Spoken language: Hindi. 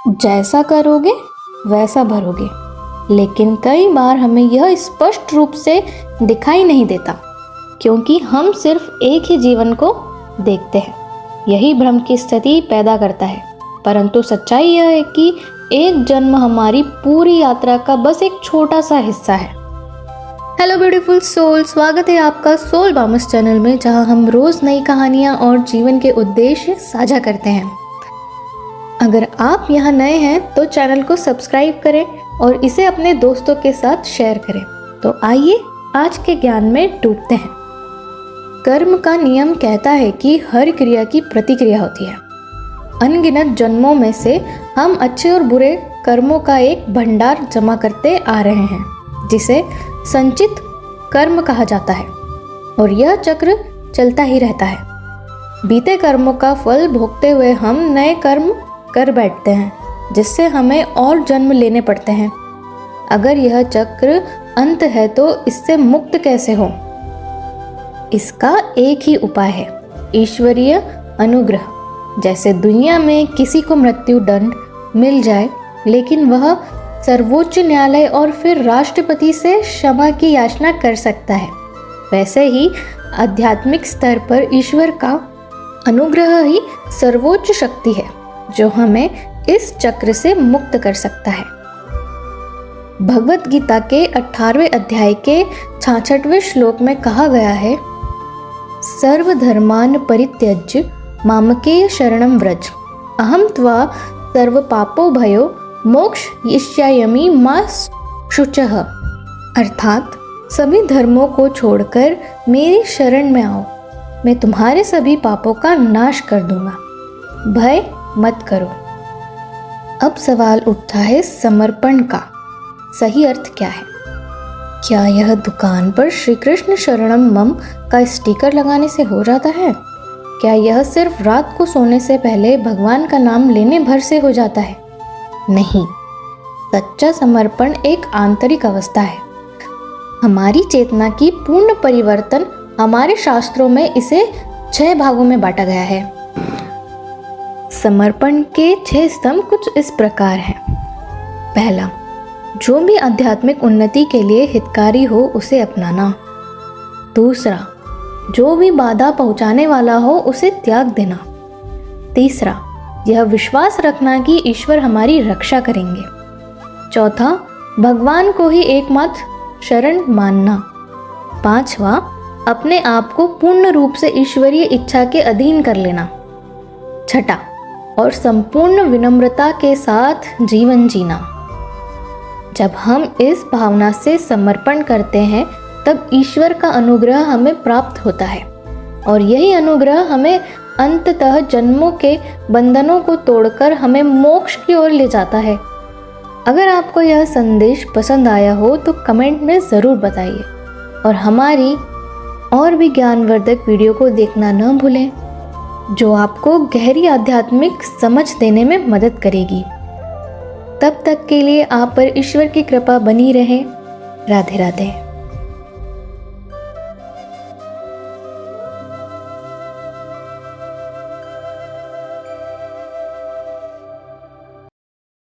जैसा करोगे वैसा भरोगे, लेकिन कई बार हमें यह स्पष्ट रूप से दिखाई नहीं देता क्योंकि हम सिर्फ एक ही जीवन को देखते हैं। यही भ्रम की स्थिति पैदा करता है, परंतु सच्चाई यह है कि एक जन्म हमारी पूरी यात्रा का बस एक छोटा सा हिस्सा है। हेलो ब्यूटीफुल सोल, स्वागत है आपका सोल बामस चैनल में, जहां हम रोज नई कहानियां और जीवन के उद्देश्य साझा करते हैं। अगर आप यहां नए हैं तो चैनल को सब्सक्राइब करें और इसे अपने दोस्तों के साथ शेयर करें। तो आइए आज के ज्ञान में डूबते हैं। कर्म का नियम कहता है कि हर क्रिया की प्रतिक्रिया होती है। अनगिनत जन्मों में से हम अच्छे और बुरे कर्मों का एक भंडार जमा करते आ रहे हैं, जिसे संचित कर्म कहा जाता है, और यह चक्र चलता ही रहता है। बीते कर्मों का फल भोगते हुए हम नए कर्म कर बैठते हैं, जिससे हमें और जन्म लेने पड़ते हैं। अगर यह चक्र अंत है तो इससे मुक्त कैसे हो? इसका एक ही उपाय है, ईश्वरीय अनुग्रह। जैसे दुनिया में किसी को मृत्यु दंड मिल जाए लेकिन वह सर्वोच्च न्यायालय और फिर राष्ट्रपति से क्षमा की याचना कर सकता है, वैसे ही आध्यात्मिक स्तर पर ईश्वर का अनुग्रह ही सर्वोच्च शक्ति है जो हमें इस चक्र से मुक्त कर सकता है। भगवत गीता के 18वें अध्याय के 66वें श्लोक में कहा गया है, सर्वधर्मान परित्यज्य मामकेय शरणं व्रज, अहम त्वा सर्व पापो भयो मोक्षयिष्यामि मा शुचः। अर्थात सभी धर्मों को छोड़कर मेरी शरण में आओ, मैं तुम्हारे सभी पापों का नाश कर दूंगा, भय मत करो। अब सवाल उठता है समर्पण का सही अर्थ क्या है? क्या यह दुकान पर श्री कृष्ण शरणम मम का स्टिकर लगाने से हो जाता है? क्या यह सिर्फ रात को सोने से पहले भगवान का नाम लेने भर से हो जाता है? नहीं, सच्चा समर्पण एक आंतरिक अवस्था है। हमारी चेतना की पूर्ण परिवर्तन, हमारे शास्त्रों में इसे 6 भागों में बांटा गया है। समर्पण के 6 स्तंभ कुछ इस प्रकार हैं। पहला, जो भी आध्यात्मिक उन्नति के लिए हितकारी हो उसे अपनाना। दूसरा, जो भी बाधा पहुंचाने वाला हो उसे त्याग देना। तीसरा, यह विश्वास रखना कि ईश्वर हमारी रक्षा करेंगे। चौथा, भगवान को ही एकमात्र शरण मानना। पांचवा, अपने आप को पूर्ण रूप से ईश्वरीय इच्छा के अधीन कर लेना। छठा, और संपूर्ण विनम्रता के साथ जीवन जीना। जब हम इस भावना से समर्पण करते हैं तब ईश्वर का अनुग्रह हमें प्राप्त होता है, और यही अनुग्रह हमें अंततः जन्मों के बंधनों को तोड़कर हमें मोक्ष की ओर ले जाता है। अगर आपको यह संदेश पसंद आया हो तो कमेंट में ज़रूर बताइए, और हमारी और भी ज्ञानवर्धक वीडियो को देखना न भूलें, जो आपको गहरी आध्यात्मिक समझ देने में मदद करेगी। तब तक के लिए आप पर ईश्वर की कृपा बनी रहे। राधे राधे।